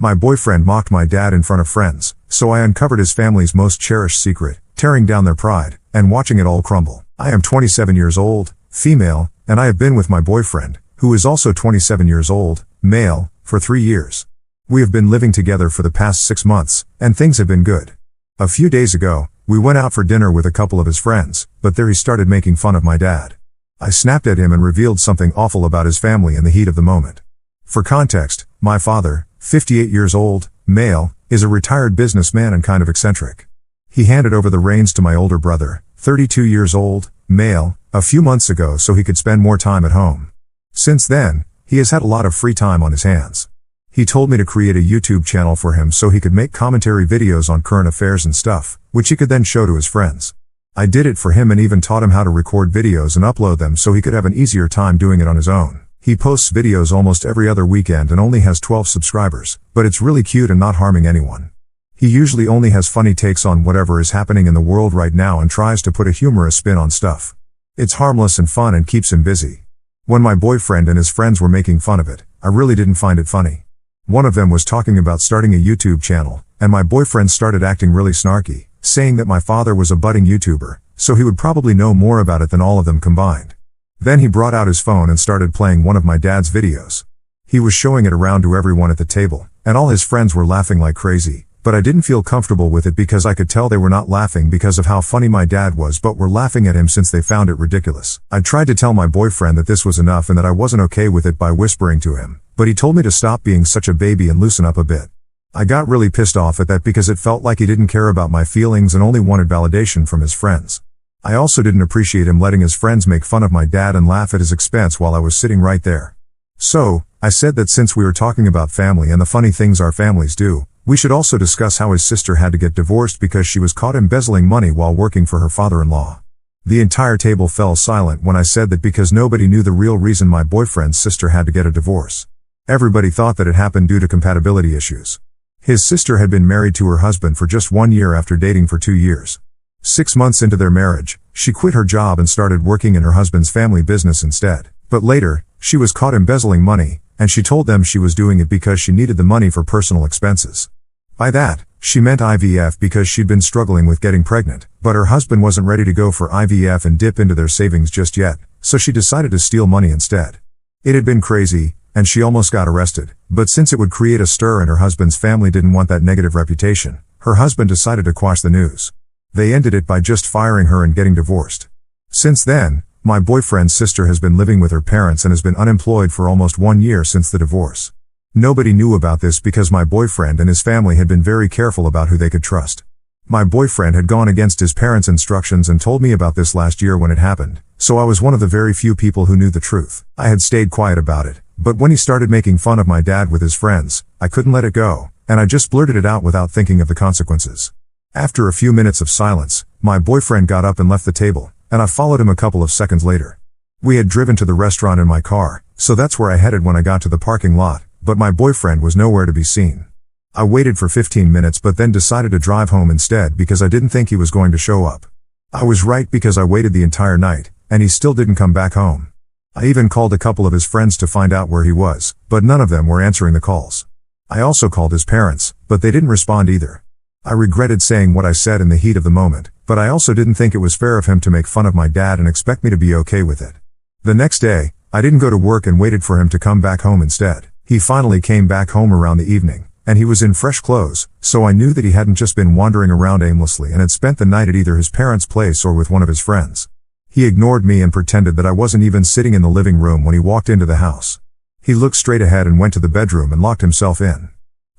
My boyfriend mocked my dad in front of friends, so I uncovered his family's most cherished secret, tearing down their pride, and watching it all crumble. I am 27 years old, female, and I have been with my boyfriend, who is also 27 years old, male, for 3 years. We have been living together for the past 6 months, and things have been good. A few days ago, we went out for dinner with a couple of his friends, but there he started making fun of my dad. I snapped at him and revealed something awful about his family in the heat of the moment. For context, my father, 58 years old, male, is a retired businessman and kind of eccentric. He handed over the reins to my older brother, 32 years old, male, a few months ago so he could spend more time at home. Since then, he has had a lot of free time on his hands. He told me to create a YouTube channel for him so he could make commentary videos on current affairs and stuff, which he could then show to his friends. I did it for him and even taught him how to record videos and upload them so he could have an easier time doing it on his own. He posts videos almost every other weekend and only has 12 subscribers, but it's really cute and not harming anyone. He usually only has funny takes on whatever is happening in the world right now and tries to put a humorous spin on stuff. It's harmless and fun and keeps him busy. When my boyfriend and his friends were making fun of it, I really didn't find it funny. One of them was talking about starting a YouTube channel, and my boyfriend started acting really snarky, saying that my father was a budding YouTuber, so he would probably know more about it than all of them combined. Then he brought out his phone and started playing one of my dad's videos. He was showing it around to everyone at the table, and all his friends were laughing like crazy, but I didn't feel comfortable with it because I could tell they were not laughing because of how funny my dad was but were laughing at him since they found it ridiculous. I tried to tell my boyfriend that this was enough and that I wasn't okay with it by whispering to him, but he told me to stop being such a baby and loosen up a bit. I got really pissed off at that because it felt like he didn't care about my feelings and only wanted validation from his friends. I also didn't appreciate him letting his friends make fun of my dad and laugh at his expense while I was sitting right there. So, I said that since we were talking about family and the funny things our families do, we should also discuss how his sister had to get divorced because she was caught embezzling money while working for her father-in-law. The entire table fell silent when I said that because nobody knew the real reason my boyfriend's sister had to get a divorce. Everybody thought that it happened due to compatibility issues. His sister had been married to her husband for just 1 year after dating for 2 years. 6 months into their marriage, she quit her job and started working in her husband's family business instead. But later, she was caught embezzling money, and she told them she was doing it because she needed the money for personal expenses. By that, she meant IVF because she'd been struggling with getting pregnant, but her husband wasn't ready to go for IVF and dip into their savings just yet, so she decided to steal money instead. It had been crazy, and she almost got arrested, but since it would create a stir and her husband's family didn't want that negative reputation, her husband decided to quash the news. They ended it by just firing her and getting divorced. Since then, my boyfriend's sister has been living with her parents and has been unemployed for almost 1 year since the divorce. Nobody knew about this because my boyfriend and his family had been very careful about who they could trust. My boyfriend had gone against his parents' instructions and told me about this last year when it happened, so I was one of the very few people who knew the truth. I had stayed quiet about it, but when he started making fun of my dad with his friends, I couldn't let it go, and I just blurted it out without thinking of the consequences. After a few minutes of silence, my boyfriend got up and left the table, and I followed him a couple of seconds later. We had driven to the restaurant in my car, so that's where I headed when I got to the parking lot, but my boyfriend was nowhere to be seen. I waited for 15 minutes but then decided to drive home instead because I didn't think he was going to show up. I was right because I waited the entire night, and he still didn't come back home. I even called a couple of his friends to find out where he was, but none of them were answering the calls. I also called his parents, but they didn't respond either. I regretted saying what I said in the heat of the moment, but I also didn't think it was fair of him to make fun of my dad and expect me to be okay with it. The next day, I didn't go to work and waited for him to come back home instead. He finally came back home around the evening, and he was in fresh clothes, so I knew that he hadn't just been wandering around aimlessly and had spent the night at either his parents' place or with one of his friends. He ignored me and pretended that I wasn't even sitting in the living room when he walked into the house. He looked straight ahead and went to the bedroom and locked himself in.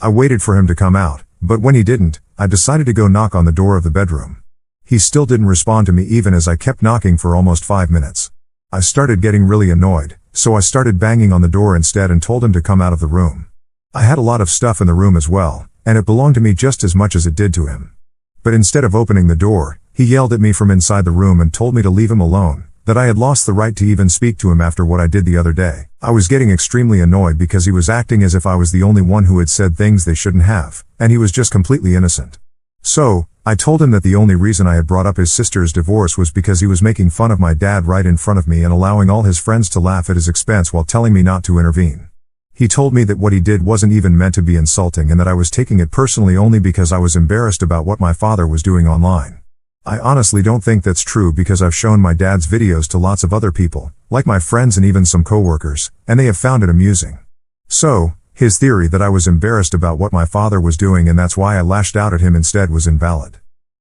I waited for him to come out, but when he didn't, I decided to go knock on the door of the bedroom. He still didn't respond to me even as I kept knocking for almost 5 minutes. I started getting really annoyed, so I started banging on the door instead and told him to come out of the room. I had a lot of stuff in the room as well, and it belonged to me just as much as it did to him. But instead of opening the door, he yelled at me from inside the room and told me to leave him alone, that I had lost the right to even speak to him after what I did the other day. I was getting extremely annoyed because he was acting as if I was the only one who had said things they shouldn't have, and he was just completely innocent. So, I told him that the only reason I had brought up his sister's divorce was because he was making fun of my dad right in front of me and allowing all his friends to laugh at his expense while telling me not to intervene. He told me that what he did wasn't even meant to be insulting and that I was taking it personally only because I was embarrassed about what my father was doing online. I honestly don't think that's true because I've shown my dad's videos to lots of other people, like my friends and even some coworkers, and they have found it amusing. So, his theory that I was embarrassed about what my father was doing and that's why I lashed out at him instead was invalid.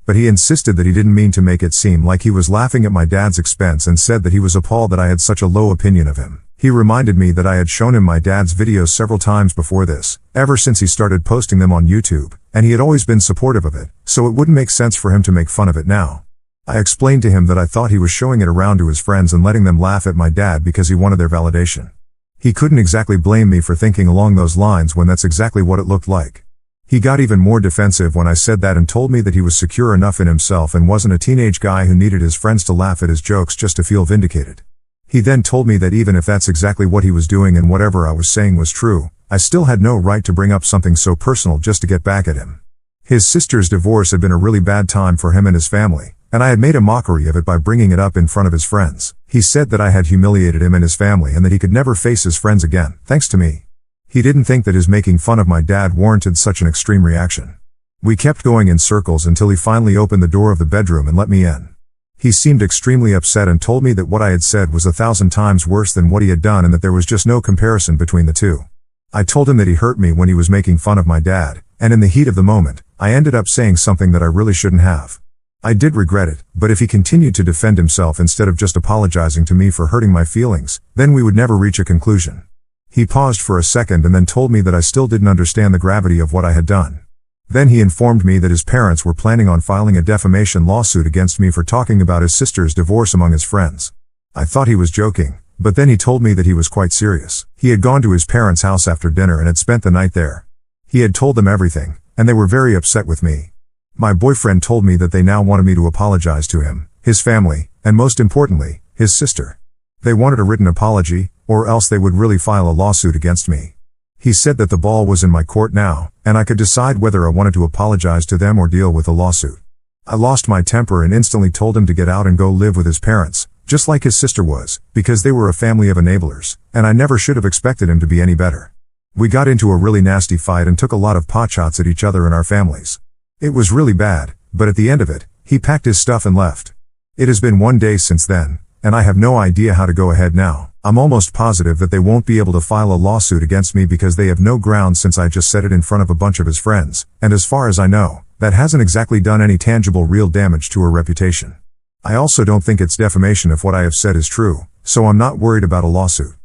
But he insisted that he didn't mean to make it seem like he was laughing at my dad's expense and said that he was appalled that I had such a low opinion of him. He reminded me that I had shown him my dad's videos several times before this, ever since he started posting them on YouTube, and he had always been supportive of it, so it wouldn't make sense for him to make fun of it now. I explained to him that I thought he was showing it around to his friends and letting them laugh at my dad because he wanted their validation. He couldn't exactly blame me for thinking along those lines when that's exactly what it looked like. He got even more defensive when I said that and told me that he was secure enough in himself and wasn't a teenage guy who needed his friends to laugh at his jokes just to feel vindicated. He then told me that even if that's exactly what he was doing and whatever I was saying was true, I still had no right to bring up something so personal just to get back at him. His sister's divorce had been a really bad time for him and his family, and I had made a mockery of it by bringing it up in front of his friends. He said that I had humiliated him and his family and that he could never face his friends again, thanks to me. He didn't think that his making fun of my dad warranted such an extreme reaction. We kept going in circles until he finally opened the door of the bedroom and let me in. He seemed extremely upset and told me that what I had said was 1,000 times worse than what he had done and that there was just no comparison between the two. I told him that he hurt me when he was making fun of my dad, and in the heat of the moment, I ended up saying something that I really shouldn't have. I did regret it, but if he continued to defend himself instead of just apologizing to me for hurting my feelings, then we would never reach a conclusion. He paused for a second and then told me that I still didn't understand the gravity of what I had done. Then he informed me that his parents were planning on filing a defamation lawsuit against me for talking about his sister's divorce among his friends. I thought he was joking, but then he told me that he was quite serious. He had gone to his parents' house after dinner and had spent the night there. He had told them everything, and they were very upset with me. My boyfriend told me that they now wanted me to apologize to him, his family, and most importantly, his sister. They wanted a written apology, or else they would really file a lawsuit against me. He said that the ball was in my court now, and I could decide whether I wanted to apologize to them or deal with a lawsuit. I lost my temper and instantly told him to get out and go live with his parents, just like his sister was, because they were a family of enablers, and I never should have expected him to be any better. We got into a really nasty fight and took a lot of potshots at each other and our families. It was really bad, but at the end of it, he packed his stuff and left. It has been 1 day since then, and I have no idea how to go ahead now. I'm almost positive that they won't be able to file a lawsuit against me because they have no grounds since I just said it in front of a bunch of his friends, and as far as I know, that hasn't exactly done any tangible real damage to her reputation. I also don't think it's defamation if what I have said is true, so I'm not worried about a lawsuit.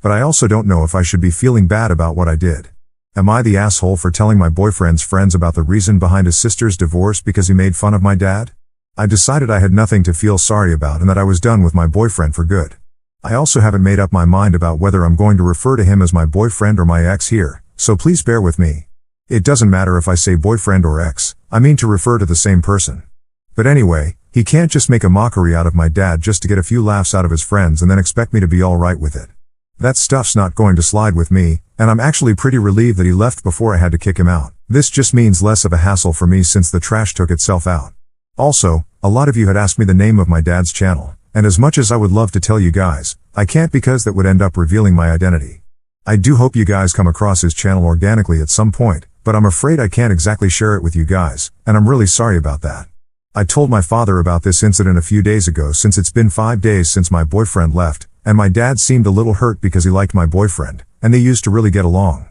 But I also don't know if I should be feeling bad about what I did. Am I the asshole for telling my boyfriend's friends about the reason behind his sister's divorce because he made fun of my dad? I decided I had nothing to feel sorry about and that I was done with my boyfriend for good. I also haven't made up my mind about whether I'm going to refer to him as my boyfriend or my ex here, so please bear with me. It doesn't matter if I say boyfriend or ex, I mean to refer to the same person. But anyway, he can't just make a mockery out of my dad just to get a few laughs out of his friends and then expect me to be alright with it. That stuff's not going to slide with me, and I'm actually pretty relieved that he left before I had to kick him out. This just means less of a hassle for me since the trash took itself out. Also, a lot of you had asked me the name of my dad's channel, and as much as I would love to tell you guys, I can't because that would end up revealing my identity. I do hope you guys come across his channel organically at some point, but I'm afraid I can't exactly share it with you guys, and I'm really sorry about that. I told my father about this incident a few days ago since it's been 5 days since my boyfriend left, and my dad seemed a little hurt because he liked my boyfriend, and they used to really get along.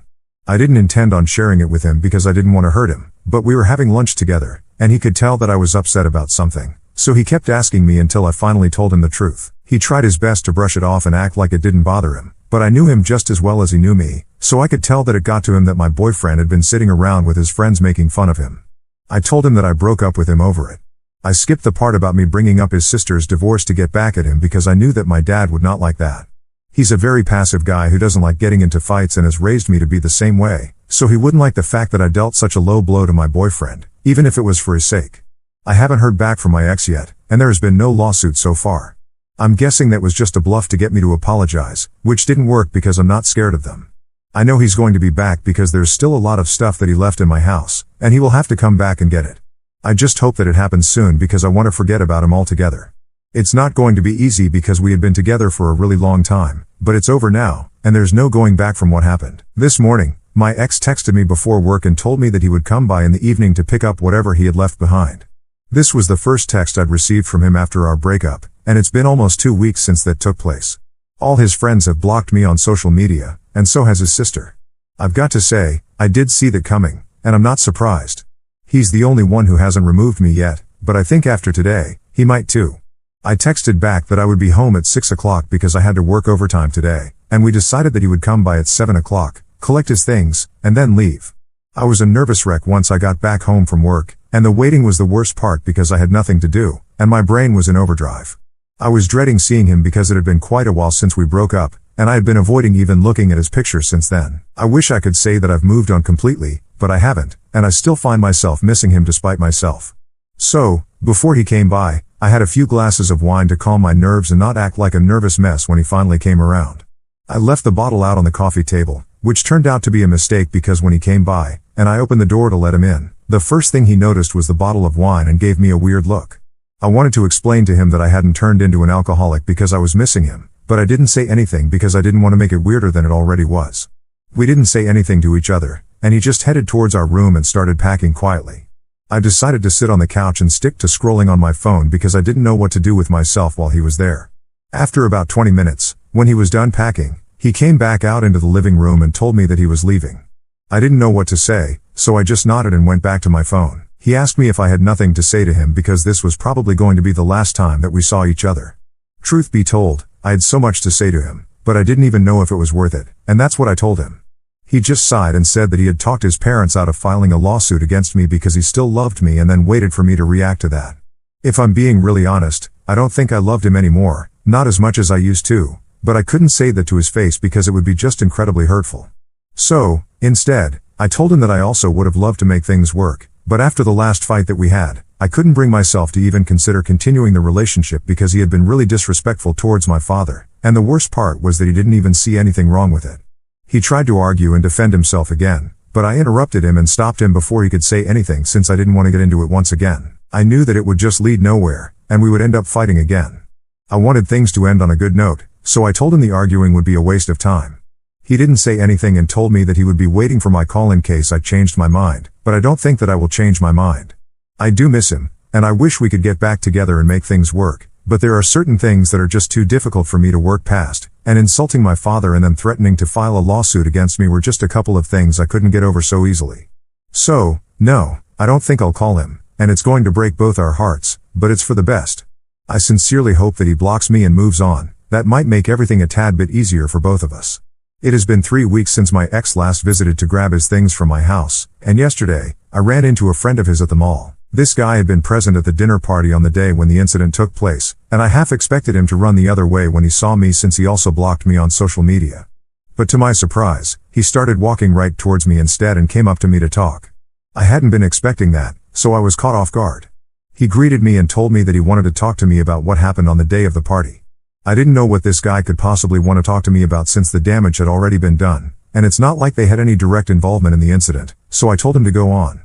I didn't intend on sharing it with him because I didn't want to hurt him, but we were having lunch together, and he could tell that I was upset about something, so he kept asking me until I finally told him the truth. He tried his best to brush it off and act like it didn't bother him, but I knew him just as well as he knew me, so I could tell that it got to him that my boyfriend had been sitting around with his friends making fun of him. I told him that I broke up with him over it. I skipped the part about me bringing up his sister's divorce to get back at him because I knew that my dad would not like that. He's a very passive guy who doesn't like getting into fights and has raised me to be the same way, so he wouldn't like the fact that I dealt such a low blow to my boyfriend, even if it was for his sake. I haven't heard back from my ex yet, and there has been no lawsuit so far. I'm guessing that was just a bluff to get me to apologize, which didn't work because I'm not scared of them. I know he's going to be back because there's still a lot of stuff that he left in my house, and he will have to come back and get it. I just hope that it happens soon because I want to forget about him altogether. It's not going to be easy because we had been together for a really long time, but it's over now, and there's no going back from what happened. This morning, my ex texted me before work and told me that he would come by in the evening to pick up whatever he had left behind. This was the first text I'd received from him after our breakup, and it's been almost 2 weeks since that took place. All his friends have blocked me on social media, and so has his sister. I've got to say, I did see that coming, and I'm not surprised. He's the only one who hasn't removed me yet, but I think after today, he might too. I texted back that I would be home at 6 o'clock because I had to work overtime today, and we decided that he would come by at 7 o'clock, collect his things, and then leave. I was a nervous wreck once I got back home from work, and the waiting was the worst part because I had nothing to do, and my brain was in overdrive. I was dreading seeing him because it had been quite a while since we broke up, and I had been avoiding even looking at his picture since then. I wish I could say that I've moved on completely, but I haven't, and I still find myself missing him despite myself. So, before he came by, I had a few glasses of wine to calm my nerves and not act like a nervous mess when he finally came around. I left the bottle out on the coffee table, which turned out to be a mistake because when he came by, and I opened the door to let him in, the first thing he noticed was the bottle of wine and gave me a weird look. I wanted to explain to him that I hadn't turned into an alcoholic because I was missing him, but I didn't say anything because I didn't want to make it weirder than it already was. We didn't say anything to each other, and he just headed towards our room and started packing quietly. I decided to sit on the couch and stick to scrolling on my phone because I didn't know what to do with myself while he was there. After about 20 minutes, when he was done packing, he came back out into the living room and told me that he was leaving. I didn't know what to say, so I just nodded and went back to my phone. He asked me if I had nothing to say to him because this was probably going to be the last time that we saw each other. Truth be told, I had so much to say to him, but I didn't even know if it was worth it, and that's what I told him. He just sighed and said that he had talked his parents out of filing a lawsuit against me because he still loved me and then waited for me to react to that. If I'm being really honest, I don't think I loved him anymore, not as much as I used to, but I couldn't say that to his face because it would be just incredibly hurtful. So, instead, I told him that I also would have loved to make things work, but after the last fight that we had, I couldn't bring myself to even consider continuing the relationship because he had been really disrespectful towards my father, and the worst part was that he didn't even see anything wrong with it. He tried to argue and defend himself again, but I interrupted him and stopped him before he could say anything since I didn't want to get into it once again. I knew that it would just lead nowhere, and we would end up fighting again. I wanted things to end on a good note, so I told him the arguing would be a waste of time. He didn't say anything and told me that he would be waiting for my call in case I changed my mind, but I don't think that I will change my mind. I do miss him, and I wish we could get back together and make things work, but there are certain things that are just too difficult for me to work past, and insulting my father and then threatening to file a lawsuit against me were just a couple of things I couldn't get over so easily. So, no, I don't think I'll call him, and it's going to break both our hearts, but it's for the best. I sincerely hope that he blocks me and moves on. That might make everything a tad bit easier for both of us. It has been 3 weeks since my ex last visited to grab his things from my house, and yesterday, I ran into a friend of his at the mall. This guy had been present at the dinner party on the day when the incident took place, and I half expected him to run the other way when he saw me since he also blocked me on social media. But to my surprise, he started walking right towards me instead and came up to me to talk. I hadn't been expecting that, so I was caught off guard. He greeted me and told me that he wanted to talk to me about what happened on the day of the party. I didn't know what this guy could possibly want to talk to me about since the damage had already been done, and it's not like they had any direct involvement in the incident, so I told him to go on.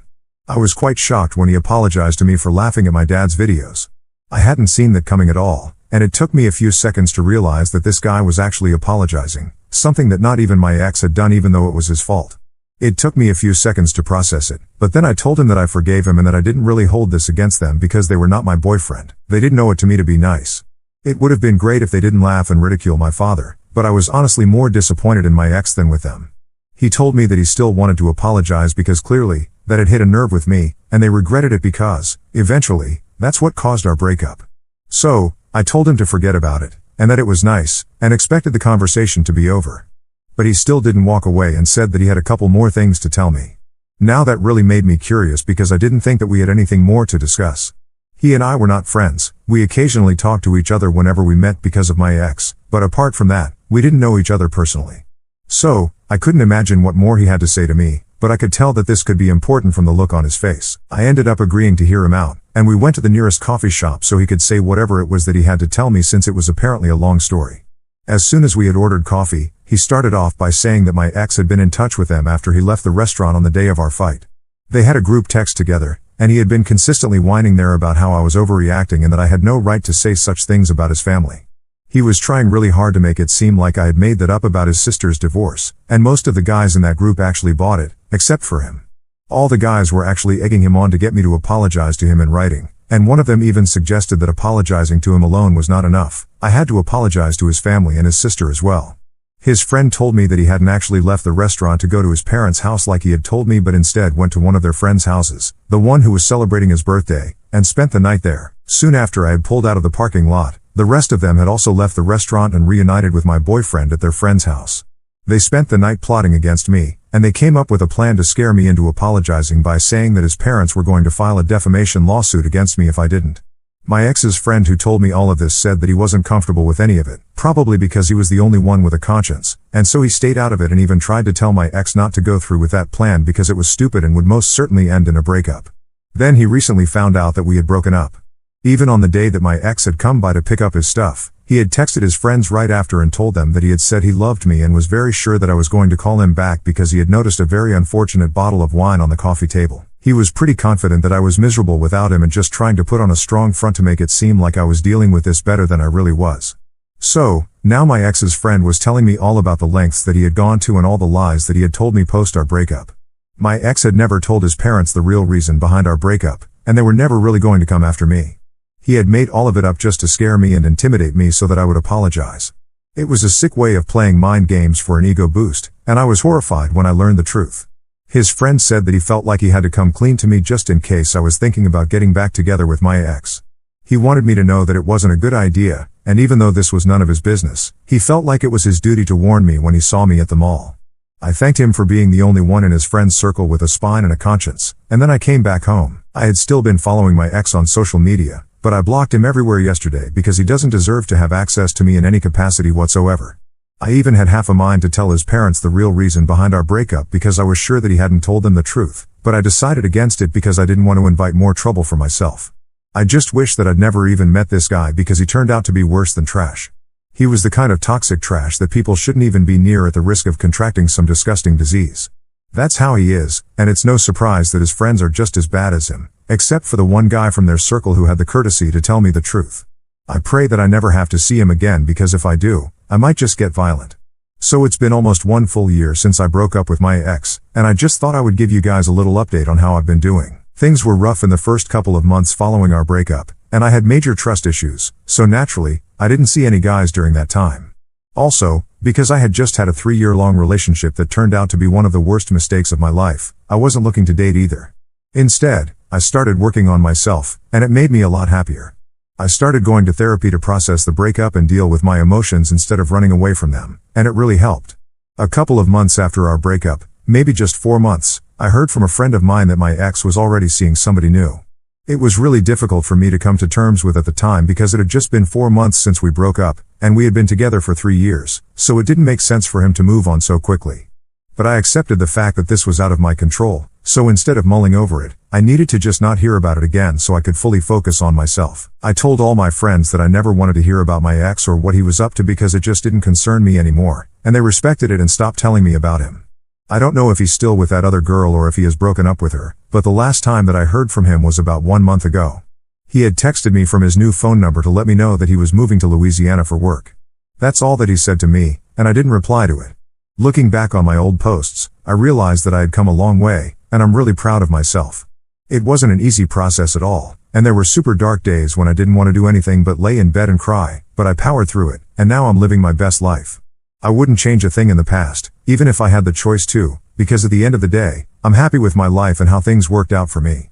I was quite shocked when he apologized to me for laughing at my dad's videos. I hadn't seen that coming at all, and it took me a few seconds to realize that this guy was actually apologizing, something that not even my ex had done even though it was his fault. It took me a few seconds to process it, but then I told him that I forgave him and that I didn't really hold this against them because they were not my boyfriend. They didn't owe it to me to be nice. It would have been great if they didn't laugh and ridicule my father, but I was honestly more disappointed in my ex than with them. He told me that he still wanted to apologize because clearly, that had hit a nerve with me, and they regretted it because, eventually, that's what caused our breakup. So, I told him to forget about it, and that it was nice, and expected the conversation to be over. But he still didn't walk away and said that he had a couple more things to tell me. Now that really made me curious because I didn't think that we had anything more to discuss. He and I were not friends. We occasionally talked to each other whenever we met because of my ex, but apart from that, we didn't know each other personally. So, I couldn't imagine what more he had to say to me, but I could tell that this could be important from the look on his face. I ended up agreeing to hear him out, and we went to the nearest coffee shop so he could say whatever it was that he had to tell me since it was apparently a long story. As soon as we had ordered coffee, he started off by saying that my ex had been in touch with them after he left the restaurant on the day of our fight. They had a group text together, and he had been consistently whining there about how I was overreacting and that I had no right to say such things about his family. He was trying really hard to make it seem like I had made that up about his sister's divorce, and most of the guys in that group actually bought it, except for him. All the guys were actually egging him on to get me to apologize to him in writing, and one of them even suggested that apologizing to him alone was not enough. I had to apologize to his family and his sister as well. His friend told me that he hadn't actually left the restaurant to go to his parents' house like he had told me, but instead went to one of their friends' houses, the one who was celebrating his birthday, and spent the night there. Soon after I had pulled out of the parking lot, the rest of them had also left the restaurant and reunited with my boyfriend at their friend's house. They spent the night plotting against me, and they came up with a plan to scare me into apologizing by saying that his parents were going to file a defamation lawsuit against me if I didn't. My ex's friend who told me all of this said that he wasn't comfortable with any of it, probably because he was the only one with a conscience, and so he stayed out of it and even tried to tell my ex not to go through with that plan because it was stupid and would most certainly end in a breakup. Then he recently found out that we had broken up. Even on the day that my ex had come by to pick up his stuff, he had texted his friends right after and told them that he had said he loved me and was very sure that I was going to call him back because he had noticed a very unfortunate bottle of wine on the coffee table. He was pretty confident that I was miserable without him and just trying to put on a strong front to make it seem like I was dealing with this better than I really was. So, now my ex's friend was telling me all about the lengths that he had gone to and all the lies that he had told me post our breakup. My ex had never told his parents the real reason behind our breakup, and they were never really going to come after me. He had made all of it up just to scare me and intimidate me so that I would apologize. It was a sick way of playing mind games for an ego boost, and I was horrified when I learned the truth. His friend said that he felt like he had to come clean to me just in case I was thinking about getting back together with my ex. He wanted me to know that it wasn't a good idea, and even though this was none of his business, he felt like it was his duty to warn me when he saw me at the mall. I thanked him for being the only one in his friend's circle with a spine and a conscience, and then I came back home. I had still been following my ex on social media, but I blocked him everywhere yesterday because he doesn't deserve to have access to me in any capacity whatsoever. I even had half a mind to tell his parents the real reason behind our breakup because I was sure that he hadn't told them the truth, but I decided against it because I didn't want to invite more trouble for myself. I just wish that I'd never even met this guy because he turned out to be worse than trash. He was the kind of toxic trash that people shouldn't even be near at the risk of contracting some disgusting disease. That's how he is, and it's no surprise that his friends are just as bad as him, except for the one guy from their circle who had the courtesy to tell me the truth. I pray that I never have to see him again because if I do, I might just get violent. So it's been almost 1 full year since I broke up with my ex, and I just thought I would give you guys a little update on how I've been doing. Things were rough in the first couple of months following our breakup, and I had major trust issues, so naturally, I didn't see any guys during that time. Also, because I had just had a 3-year-long relationship that turned out to be one of the worst mistakes of my life, I wasn't looking to date either. Instead, I started working on myself, and it made me a lot happier. I started going to therapy to process the breakup and deal with my emotions instead of running away from them, and it really helped. A couple of months after our breakup, maybe just 4 months, I heard from a friend of mine that my ex was already seeing somebody new. It was really difficult for me to come to terms with at the time because it had just been 4 months since we broke up, and we had been together for 3 years, so it didn't make sense for him to move on so quickly. But I accepted the fact that this was out of my control, so instead of mulling over it, I needed to just not hear about it again so I could fully focus on myself. I told all my friends that I never wanted to hear about my ex or what he was up to because it just didn't concern me anymore, and they respected it and stopped telling me about him. I don't know if he's still with that other girl or if he has broken up with her, but the last time that I heard from him was about 1 month ago. He had texted me from his new phone number to let me know that he was moving to Louisiana for work. That's all that he said to me, and I didn't reply to it. Looking back on my old posts, I realized that I had come a long way, and I'm really proud of myself. It wasn't an easy process at all, and there were super dark days when I didn't want to do anything but lay in bed and cry, but I powered through it, and now I'm living my best life. I wouldn't change a thing in the past, even if I had the choice to, because at the end of the day, I'm happy with my life and how things worked out for me.